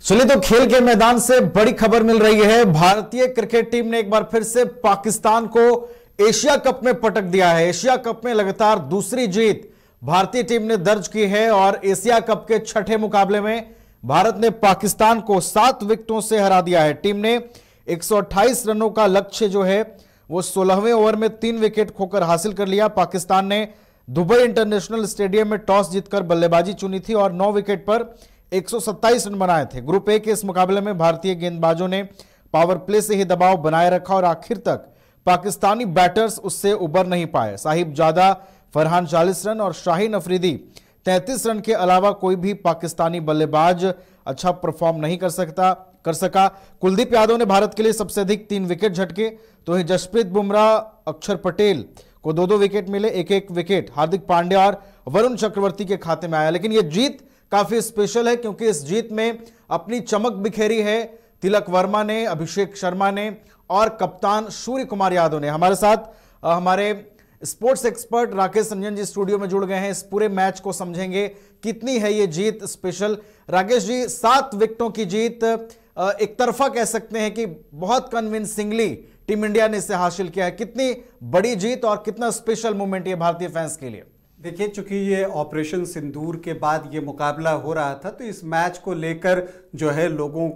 चलिए तो खेल के मैदान से बड़ी खबर मिल रही है। भारतीय क्रिकेट टीम ने एक बार फिर से पाकिस्तान को एशिया कप में पटक दिया है। एशिया कप में लगातार दूसरी जीत भारतीय टीम ने दर्ज की है और एशिया कप के छठे मुकाबले में भारत ने पाकिस्तान को 7 विकेटों से हरा दिया है। टीम ने 128 रनों का लक्ष्य जो है वो 16वें ओवर में 3 विकेट खोकर हासिल कर लिया। पाकिस्तान ने दुबई इंटरनेशनल स्टेडियम में टॉस जीतकर बल्लेबाजी चुनी थी और 9 विकेट पर 127 रन बनाए थे। ग्रुप ए के इस मुकाबले में भारतीय गेंदबाजों ने पावर प्ले से ही दबाव बनाए रखा और आखिर तक पाकिस्तानी बैटर्स उससे उबर नहीं पाए। साहिब जादा फरहान 40 रन और शाहीन अफरीदी 33 रन के अलावा कोई भी पाकिस्तानी बल्लेबाज अच्छा परफॉर्म नहीं कर सका। कुलदीप यादव ने भारत के लिए सबसे अधिक 3 विकेट झटके, तो वहीं जसप्रीत बुमराह, अक्षर पटेल को 2-2 विकेट मिले। एक विकेट हार्दिक पांड्या और वरुण चक्रवर्ती के खाते में आया। लेकिन यह जीत काफी स्पेशल है क्योंकि इस जीत में अपनी चमक बिखेरी है तिलक वर्मा ने, अभिषेक शर्मा ने और कप्तान सूर्य कुमार यादव ने। हमारे साथ हमारे स्पोर्ट्स एक्सपर्ट राकेश रंजन जी स्टूडियो में जुड़ गए हैं। इस पूरे मैच को समझेंगे, कितनी है ये जीत स्पेशल। राकेश जी, 7 विकेटों की जीत, एक तरफा कह सकते हैं कि बहुत कन्विंसिंगली टीम इंडिया ने इसे हासिल किया है। कितनी बड़ी जीत और कितना स्पेशल मोमेंट ये भारतीय फैंस के लिए? देखिए, चूंकि ये ऑपरेशन सिंदूर के बाद ये मुकाबला हो रहा था तो इस मैच को लेकर जो है लोगों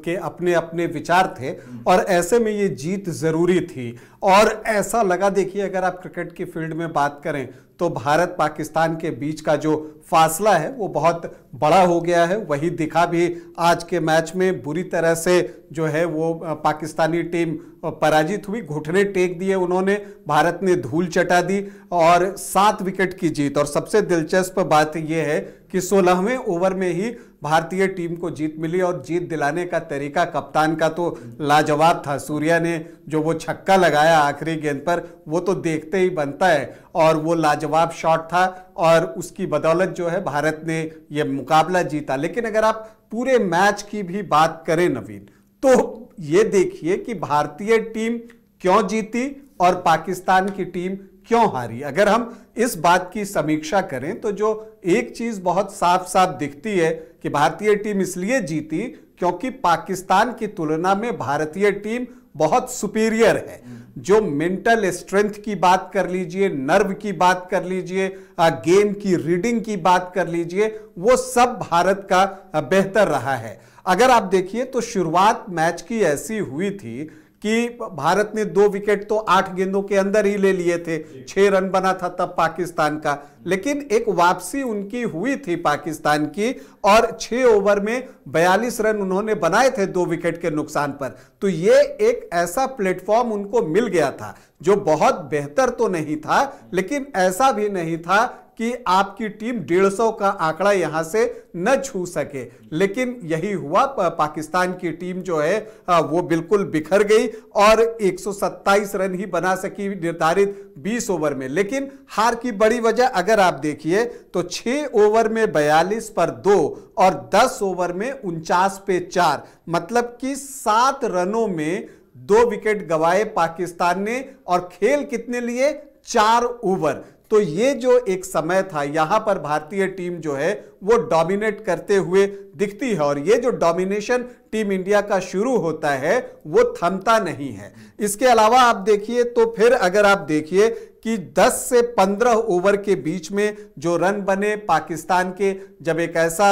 के अपने अपने विचार थे और ऐसे में ये जीत जरूरी थी। और ऐसा लगा, देखिए अगर आप क्रिकेट की फील्ड में बात करें तो भारत पाकिस्तान के बीच का जो फासला है वो बहुत बड़ा हो गया है। वही दिखा भी आज के मैच में, बुरी तरह से जो है वो पाकिस्तानी टीम पराजित हुई, घुटने टेक दिए उन्होंने, भारत ने धूल चटा दी और 7 विकेट की जीत। और सबसे दिलचस्प बात यह है कि 16वें ओवर में ही भारतीय टीम को जीत मिली और जीत दिलाने का तरीका कप्तान का तो लाजवाब था। सूर्या ने जो वो छक्का लगाया आखिरी गेंद पर, वो तो देखते ही बनता है और वो लाजवाब शॉट था और उसकी बदौलत जो है भारत ने ये मुकाबला जीता। लेकिन अगर आप पूरे मैच की भी बात करें नवीन, तो ये देखिए कि भारतीय टीम क्यों जीती और पाकिस्तान की टीम क्यों हारी। अगर हम इस बात की समीक्षा करें तो जो एक चीज बहुत साफ साफ दिखती है कि भारतीय टीम इसलिए जीती क्योंकि पाकिस्तान की तुलना में भारतीय टीम बहुत सुपीरियर है। जो मेंटल स्ट्रेंथ की बात कर लीजिए, नर्व की बात कर लीजिए, गेम की रीडिंग की बात कर लीजिए, वो सब भारत का बेहतर रहा है। अगर आप देखिए तो शुरुआत मैच की ऐसी हुई थी कि भारत ने 2 विकेट तो 8 गेंदों के अंदर ही ले लिए थे, 6 रन बना था तब पाकिस्तान का। लेकिन एक वापसी उनकी हुई थी पाकिस्तान की और 6 ओवर में 42 रन उन्होंने बनाए थे 2 विकेट के नुकसान पर। तो ये एक ऐसा प्लेटफॉर्म उनको मिल गया था जो बहुत बेहतर तो नहीं था, लेकिन ऐसा भी नहीं था कि आपकी टीम 150 का आंकड़ा यहां से न छू सके। लेकिन यही हुआ, पाकिस्तान की टीम जो है वो बिल्कुल बिखर गई और 127 रन ही बना सकी निर्धारित 20 ओवर में। लेकिन हार की बड़ी वजह अगर आप देखिए तो 6 ओवर में 42 पर 2 और 10 ओवर में 49 पे 4, मतलब कि 7 रनों में 2 विकेट गंवाए पाकिस्तान ने और खेल कितने लिए? 4 ओवर। तो ये जो एक समय था, यहां पर भारतीय टीम जो है वो डोमिनेट करते हुए दिखती है और ये जो डोमिनेशन टीम इंडिया का शुरू होता है वो थमता नहीं है। इसके अलावा आप देखिए तो फिर अगर आप देखिए कि 10 से 15 ओवर के बीच में जो रन बने पाकिस्तान के, जब एक ऐसा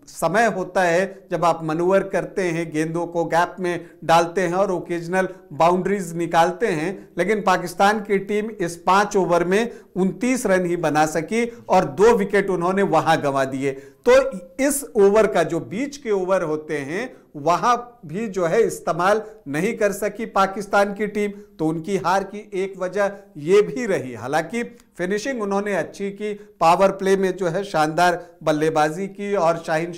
समय होता है जब आप मनूवर करते हैं, गेंदों को गैप में डालते हैं और ओकेजनल बाउंड्रीज निकालते हैं, लेकिन पाकिस्तान की टीम इस 5 ओवर में 29 रन ही बना सकी और 2 विकेट उन्होंने वहां गंवा दिए। तो इस ओवर का जो बीच के ओवर होते हैं वहां भी जो है इस्तेमाल नहीं कर सकी पाकिस्तान की टीम, तो उनकी हार की एक वजह यह भी रही। हालांकि फिनिशिंग उन्होंने अच्छी की, पावर प्ले में जो है शानदार बल्लेबाजी की और शाहीन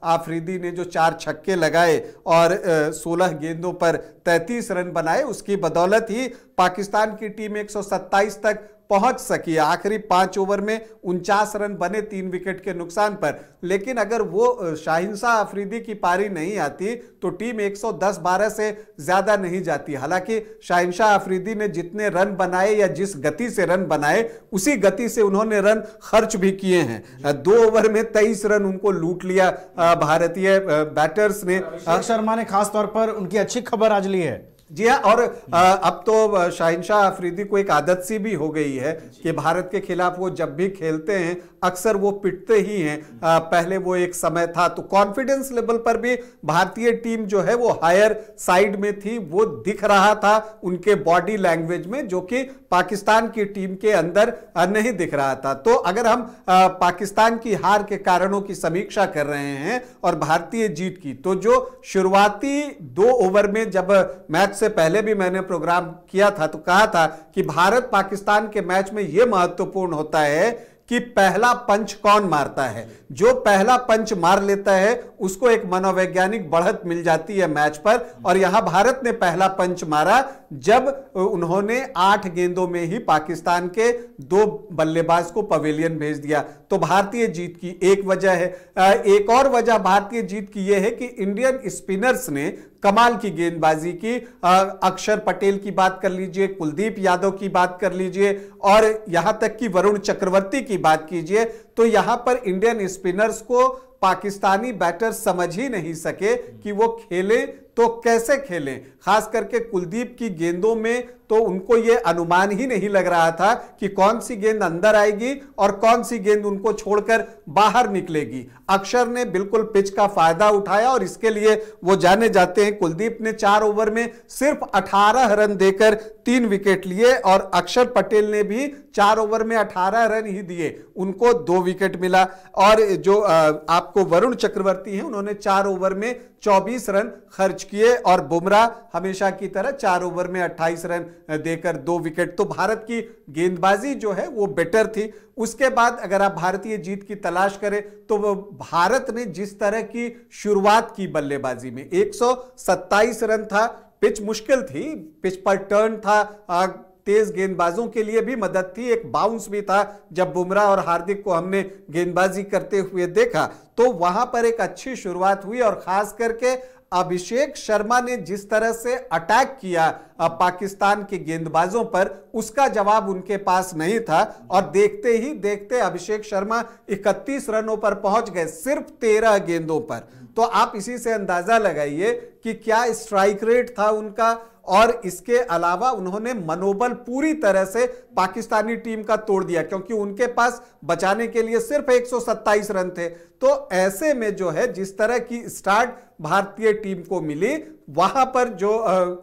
अफरीदी ने जो 4 छक्के लगाए और 16 गेंदों पर 33 रन बनाए, उसकी बदौलत ही पाकिस्तान की टीम 127 तक पहुंच सकी आखिरी 5 ओवर में 49 रन बने 3 विकेट के नुकसान पर। लेकिन अगर वो शाहिनशाह अफरीदी की पारी नहीं आती तो टीम 110-12 से ज्यादा नहीं जाती। हालांकि शाहिनशाह अफरीदी ने जितने रन बनाए या जिस गति से रन बनाए उसी गति से उन्होंने रन खर्च भी किए हैं। 2 ओवर में 23 रन उनको लूट लिया भारतीय बैटर्स ने। अभिषेक शर्मा ने खास तौर पर उनकी अच्छी खबर आज ली है। जी हाँ, और अब तो शाहिनशाह अफरीदी को एक आदत सी भी हो गई है कि भारत के खिलाफ वो जब भी खेलते हैं अक्सर वो पिटते ही हैं। पहले वो एक समय था तो कॉन्फिडेंस लेवल पर भी भारतीय टीम जो है वो हायर साइड में थी, वो दिख रहा था उनके बॉडी लैंग्वेज में, जो कि पाकिस्तान की टीम के अंदर नहीं दिख रहा था। तो अगर हम पाकिस्तान की हार के कारणों की समीक्षा कर रहे हैं और भारतीय जीत की, तो जो शुरुआती 2 ओवर में जब मैच से पहले भी मैंने प्रोग्राम किया था तो कहा था कि भारत पाकिस्तान के मैच में यह महत्वपूर्ण होता है कि पहला पंच कौन मारता है। जो पहला पंच मार लेता है उसको एक मनोवैज्ञानिक बढ़त मिल जाती है मैच पर। और यहां भारत ने पहला पंच मारा जब उन्होंने 8 गेंदों में ही पाकिस्तान के 2 बल्लेबाज को पवेलियन भेज दिया। तो भारतीय जीत की एक वजह है। एक और वजह भारतीय जीत की यह है कि इंडियन स्पिनर्स ने कमाल की गेंदबाजी की। अक्षर पटेल की बात कर लीजिए, कुलदीप यादव की बात कर लीजिए और यहां तक कि वरुण चक्रवर्ती की बात कीजिए, तो यहां पर इंडियन स्पिनर्स को पाकिस्तानी बैटर समझ ही नहीं सके कि वो खेलें तो कैसे खेलें। खास करके कुलदीप की गेंदों में तो उनको यह अनुमान ही नहीं लग रहा था कि कौन सी गेंद अंदर आएगी और कौन सी गेंद उनको छोड़कर बाहर निकलेगी। अक्षर ने बिल्कुल पिच का फायदा उठाया और इसके लिए वो जाने जाते हैं। कुलदीप ने 4 ओवर में सिर्फ 18 रन देकर 3 विकेट लिए और अक्षर पटेल ने भी 4 ओवर में 18 रन ही दिए, उनको 2 विकेट मिला। और जो आपको वरुण चक्रवर्ती हैं, उन्होंने 4 ओवर में 24 रन खर्च किए और बुमराह हमेशा की तरह 4 ओवर में 28 रन देकर 2 विकेट। तो भारत की गेंदबाजी जो है वो बेटर थी। उसके बाद अगर आप भारतीय जीत की तलाश करें तो भारत ने जिस तरह की शुरुआत की बल्लेबाजी में, 127 रन था, पिच मुश्किल थी, पिच पर टर्न था, तेज गेंदबाजों के लिए भी मदद थी, एक बाउंस भी था। जब बुमराह और हार्दिक को हमने गेंदबाजी करते हुए देखा तो वहां पर एक अच्छी शुरुआत हुई। और खास करके अभिषेक शर्मा ने जिस तरह से अटैक किया पाकिस्तान के गेंदबाजों पर, उसका जवाब उनके पास नहीं था। और देखते ही देखते अभिषेक शर्मा 31 रनों पर पहुंच गए, सिर्फ 13 गेंदों पर। तो आप इसी से अंदाजा लगाइए कि क्या स्ट्राइक रेट था उनका। और इसके अलावा उन्होंने मनोबल पूरी तरह से पाकिस्तानी टीम का तोड़ दिया, क्योंकि उनके पास बचाने के लिए सिर्फ 127 रन थे। तो ऐसे में जो है जिस तरह की स्टार्ट भारतीय टीम को मिली, वहां पर जो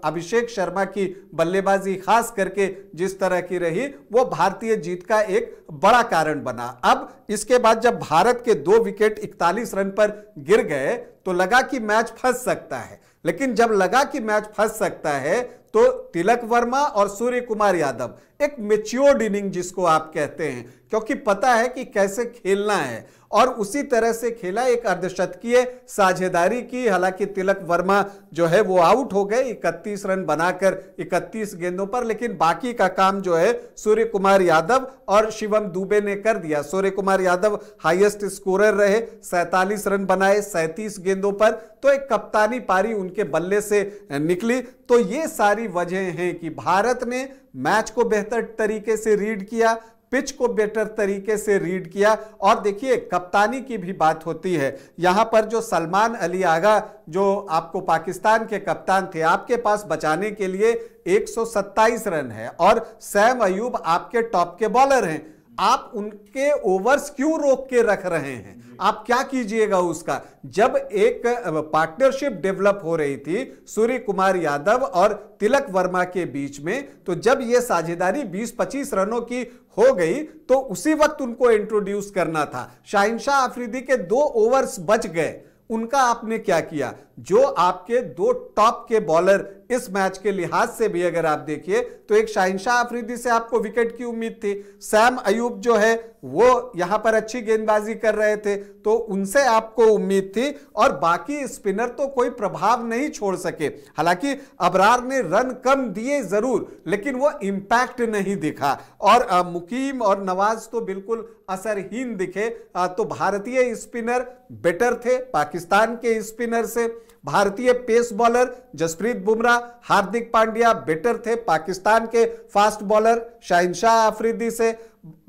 अभिषेक शर्मा की बल्लेबाजी खास करके जिस तरह की रही, वो भारतीय जीत का एक बड़ा कारण बना। अब इसके बाद जब भारत के 2 विकेट 41 रन पर गिर गए तो लगा कि मैच फंस सकता है। लेकिन जब लगा कि मैच फंस सकता है तो तिलक वर्मा और सूर्य कुमार यादव, एक मैच्योर्ड इनिंग जिसको आप कहते हैं, क्योंकि पता है कि कैसे खेलना है, और उसी तरह से खेला। एक अर्धशतकीय साझेदारी की। हालांकि तिलक वर्मा जो है वो आउट हो गए 31 रन बनाकर 31 गेंदों पर, लेकिन बाकी का काम जो है सूर्य कुमार यादव और शिवम दुबे ने कर दिया। सूर्य कुमार यादव हाईएस्ट स्कोरर रहे, 47 रन बनाए 37 गेंदों पर। तो एक कप्तानी पारी उनके बल्ले से निकली। तो ये सारी वजह हैं कि भारत ने मैच को बेहतर तरीके से रीड किया, पिच को बेटर तरीके से रीड किया। और देखिए, कप्तानी की भी बात होती है। यहां पर जो सलमान अली आगा, जो आपको पाकिस्तान के कप्तान थे, आपके पास बचाने के लिए 127 रन है और सैम अयूब आपके टॉप के बॉलर हैं। आप उनके ओवर्स क्यों रोक के रख रहे हैं? आप क्या कीजिएगा उसका? जब एक पार्टनरशिप डेवलप हो रही थी सूर्य कुमार यादव और तिलक वर्मा के बीच में, तो जब यह साझेदारी 20-25 रनों की हो गई तो उसी वक्त उनको इंट्रोड्यूस करना था। शाहिनशाह अफरीदी के 2 ओवर्स बच गए, उनका आपने क्या किया? जो आपके दो टॉप के बॉलर इस मैच के लिहाज से भी अगर आप देखिए तो एक शाहिनशाह अफरीदी से आपको विकेट की उम्मीद थी, सैम अयूब जो है वो यहां पर अच्छी गेंदबाजी कर रहे थे तो उनसे आपको उम्मीद थी, और बाकी स्पिनर तो कोई प्रभाव नहीं छोड़ सके। हालांकि अबरार ने रन कम दिए जरूर, लेकिन वो इंपैक्ट नहीं दिखा, और मुकीम और नवाज तो बिल्कुल असरहीन दिखे। तो भारतीय स्पिनर बेटर थे पाकिस्तान के स्पिनर से। भारतीय pace bowler Jasprit Bumrah, Hardik Pandya better थे पाकिस्तान के फास्ट बॉलर शाहिनशाह अफरीदी से।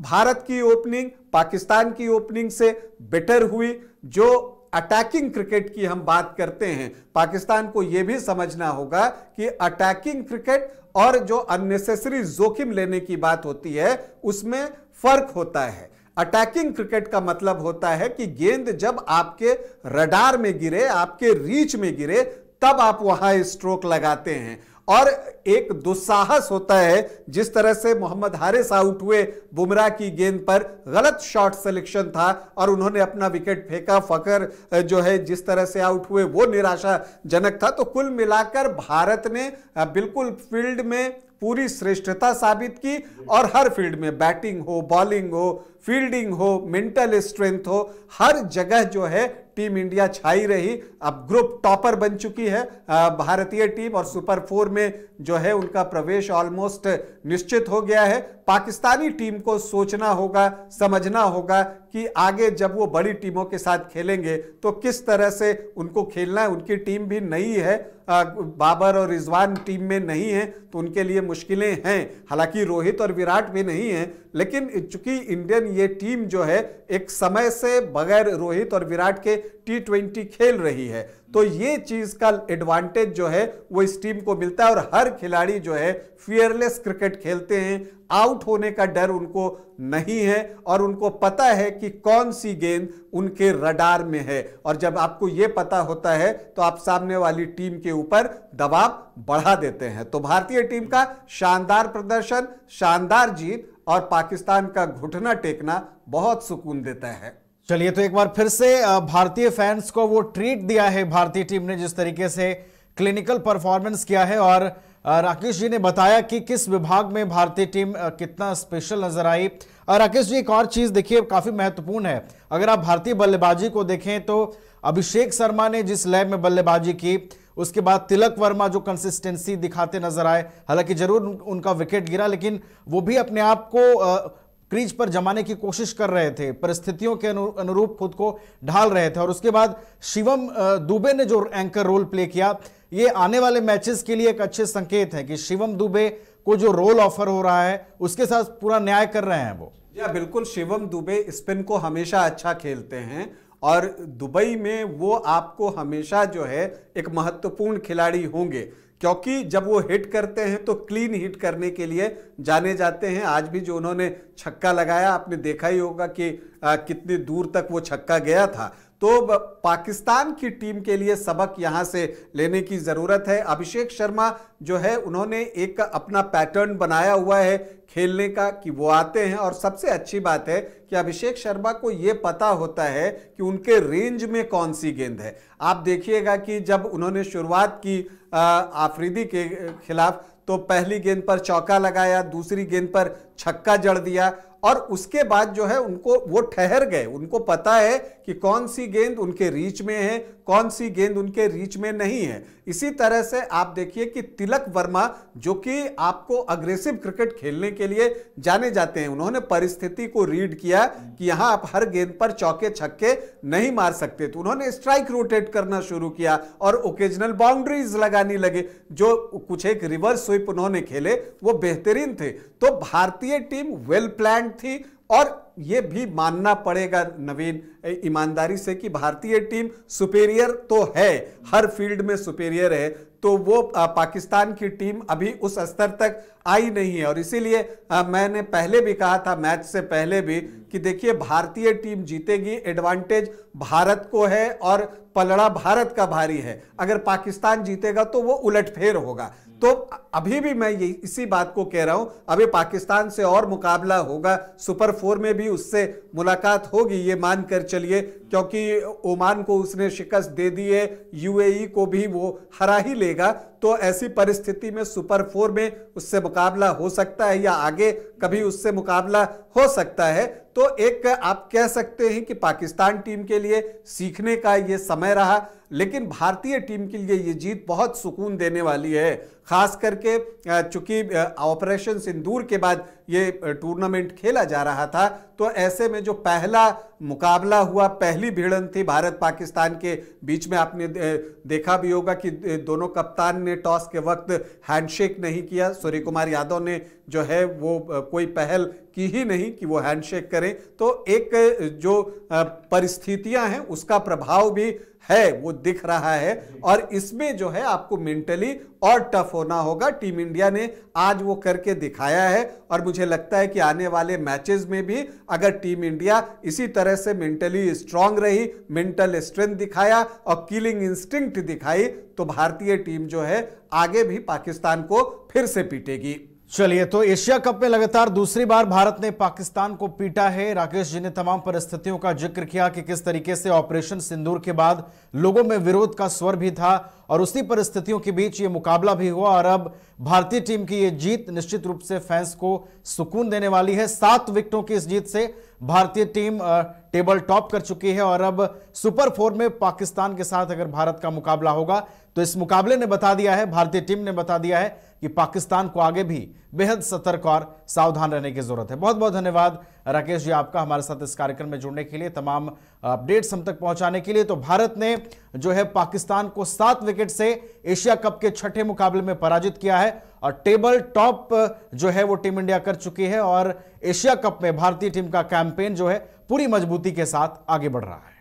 भारत की ओपनिंग पाकिस्तान की ओपनिंग से बेटर हुई। जो अटैकिंग क्रिकेट की हम बात करते हैं, पाकिस्तान को यह भी समझना होगा कि अटैकिंग क्रिकेट और जो अननेसेसरी जोखिम लेने की बात होती है उसमें फर्क होता है। अटैकिंग क्रिकेट का मतलब होता है कि गेंद जब आपके रडार में गिरे, आपके रीच में गिरे, तब आप वहां स्ट्रोक लगाते हैं। और एक दुस्साहस होता है, जिस तरह से मोहम्मद हारिस आउट हुए बुमराह की गेंद पर, गलत शॉट सिलेक्शन था और उन्होंने अपना विकेट फेंका। फकर जो है जिस तरह से आउट हुए वो निराशाजनक था। तो कुल मिलाकर भारत ने बिल्कुल फील्ड में पूरी श्रेष्ठता साबित की, और हर फील्ड में बैटिंग हो, बॉलिंग हो, फील्डिंग हो, मेंटल स्ट्रेंथ हो, हर जगह जो है टीम इंडिया छाई रही। अब ग्रुप टॉपर बन चुकी है भारतीय टीम, और सुपर 4 में जो है उनका प्रवेश ऑलमोस्ट निश्चित हो गया है। पाकिस्तानी टीम को सोचना होगा, समझना होगा कि आगे जब वो बड़ी टीमों के साथ खेलेंगे तो किस तरह से उनको खेलना है। उनकी टीम भी नई है, बाबर और रिजवान टीम में नहीं है तो उनके लिए मुश्किलें हैं। हालांकि रोहित और विराट भी नहीं है, लेकिन चूंकि इंडियन ये टीम जो है एक समय से बगैर रोहित और विराट के T20 खेल रही है, तो ये चीज का एडवांटेज जो है वो इस टीम को मिलता है। और हर खिलाड़ी जो है फियरलेस क्रिकेट खेलते हैं, आउट होने का डर उनको नहीं है, और उनको पता है कि कौन सी गेंद उनके रडार में है। और जब आपको यह पता होता है तो आप सामने वाली टीम के ऊपर दबाव बढ़ा देते हैं। तो भारतीय टीम का शानदार प्रदर्शन, शानदार जीत, और पाकिस्तान का घुटना टेकना बहुत सुकून देता है। चलिए, तो एक बार फिर से भारतीय फैंस को वो ट्रीट दिया है भारतीय टीम ने, जिस तरीके से क्लिनिकल परफॉर्मेंस किया है। और राकेश जी ने बताया कि किस विभाग में भारतीय टीम कितना स्पेशल नजर आई। और राकेश जी, एक और चीज देखिए काफी महत्वपूर्ण है, अगर आप भारतीय बल्लेबाजी को देखें तो अभिषेक शर्मा ने जिस लय में बल्लेबाजी की, उसके बाद तिलक वर्मा जो कंसिस्टेंसी दिखाते नजर आए, हालांकि जरूर उनका विकेट गिरा, लेकिन वो भी अपने आप को क्रीज पर जमाने की कोशिश कर रहे थे, परिस्थितियों के अनुरूप खुद को ढाल रहे थे। और उसके बाद शिवम दुबे ने जो एंकर रोल प्ले किया, ये आने वाले मैचेस के लिए एक अच्छे संकेत है कि शिवम दुबे को जो रोल ऑफर हो रहा है उसके साथ पूरा न्याय कर रहे हैं वो। या बिल्कुल, शिवम दुबे स्पिन को हमेशा अच्छा खेलते हैं, और दुबई में वो आपको हमेशा जो है एक महत्वपूर्ण खिलाड़ी होंगे, क्योंकि जब वो हिट करते हैं तो क्लीन हिट करने के लिए जाने जाते हैं। आज भी जो उन्होंने छक्का लगाया, आपने देखा ही होगा कि कितनी दूर तक वो छक्का गया था। तो पाकिस्तान की टीम के लिए सबक यहां से लेने की जरूरत है। अभिषेक शर्मा जो है उन्होंने एक अपना पैटर्न बनाया हुआ है खेलने का कि वो आते हैं, और सबसे अच्छी बात है कि अभिषेक शर्मा को ये पता होता है कि उनके रेंज में कौन सी गेंद है। आप देखिएगा कि जब उन्होंने शुरुआत की आफरीदी के खिलाफ तो पहली गेंद पर चौका लगाया, दूसरी गेंद पर छक्का जड़ दिया, और उसके बाद जो है उनको वो ठहर गए। उनको पता है कि कौन सी गेंद उनके रीच में है, कौन सी गेंद उनके रीच में नहीं है। इसी तरह से आप देखिए कि तिलक वर्मा जो कि आपको अग्रेसिव क्रिकेट खेलने के लिए जाने जाते हैं, उन्होंने परिस्थिति को रीड किया कि यहां आप हर गेंद पर चौके छक्के नहीं मार सकते, तो उन्होंने स्ट्राइक रोटेट करना शुरू किया और ओकेजनल बाउंड्रीज लगाने लगे। जो कुछ एक रिवर्स स्वीप उन्होंने खेले वो बेहतरीन थे। तो भारतीय टीम वेल प्लान्ड थी, और यह भी मानना पड़ेगा नवीन ईमानदारी से कि भारतीय टीम सुपेरियर तो है, हर फील्ड में सुपेरियर है। तो वो पाकिस्तान की टीम अभी उस स्तर तक आई नहीं है, और इसीलिए मैंने पहले भी कहा था, मैच से पहले भी, कि देखिए भारतीय टीम जीतेगी, एडवांटेज भारत को है और पलड़ा भारत का भारी है। अगर पाकिस्तान जीतेगा तो वो उलटफेर होगा। तो अभी भी मैं इसी बात को कह रहा हूं, अभी पाकिस्तान से और मुकाबला होगा, सुपर 4 में भी भी उससे मुलाकात होगी, ये मानकर चलिए, क्योंकि ओमान को उसने शिकस्त दे दी है, यूएई को भी वो हरा ही लेगा। तो ऐसी परिस्थिति में सुपर 4 में उससे मुकाबला हो सकता है या आगे कभी उससे मुकाबला हो सकता है। तो एक आप कह सकते हैं कि पाकिस्तान टीम के लिए सीखने का ये समय रहा, लेकिन भारतीय टीम के लिए ये जीत बहुत सुकून देने वाली है। खास करके चूंकि ऑपरेशन सिंदूर के बाद ये टूर्नामेंट खेला जा रहा था, तो ऐसे में जो पहला मुकाबला हुआ, पहली भिड़ंत थी भारत पाकिस्तान के बीच में, आपने देखा भी होगा कि दोनों कप्तान ने टॉस के वक्त हैंडशेक नहीं किया। सूर्य कुमार यादव ने जो है वो कोई पहल की ही नहीं कि वो हैंडशेक करें। तो एक जो परिस्थितियां हैं उसका प्रभाव भी है, वो दिख रहा है, और इसमें जो है आपको मेंटली और टफ होना होगा। टीम इंडिया ने आज वो करके दिखाया है, और मुझे लगता है कि आने वाले मैचेस में भी अगर टीम इंडिया इसी तरह से मेंटली स्ट्रांग रही, मेंटल स्ट्रेंथ दिखाया और किलिंग इंस्टिंक्ट दिखाई, तो भारतीय टीम जो है आगे भी पाकिस्तान को फिर से पीटेगी। चलिए, तो एशिया कप में लगातार दूसरी बार भारत ने पाकिस्तान को पीटा है। राकेश जी ने तमाम परिस्थितियों का जिक्र किया कि किस तरीके से ऑपरेशन सिंदूर के बाद लोगों में विरोध का स्वर भी था, और उसी परिस्थितियों के बीच ये मुकाबला भी हुआ, और अब भारतीय टीम की ये जीत निश्चित रूप से फैंस को सुकून देने वाली है। 7 विकेटों की इस जीत से भारतीय टीम टेबल टॉप कर चुकी है, और अब सुपर 4 में पाकिस्तान के साथ अगर भारत का मुकाबला होगा तो इस मुकाबले ने बता दिया है, भारतीय टीम ने बता दिया है कि पाकिस्तान को आगे भी बेहद सतर्क और सावधान रहने की जरूरत है। बहुत बहुत धन्यवाद राकेश जी आपका हमारे साथ इस कार्यक्रम में जुड़ने के लिए, तमाम अपडेट्स हम तक पहुंचाने के लिए। तो भारत ने जो है पाकिस्तान को 7 विकेट से एशिया कप के 6ठे मुकाबले में पराजित किया है, और टेबल टॉप जो है वो टीम इंडिया कर चुकी है, और एशिया कप में भारतीय टीम का कैंपेन जो है पूरी मजबूती के साथ आगे बढ़ रहा है।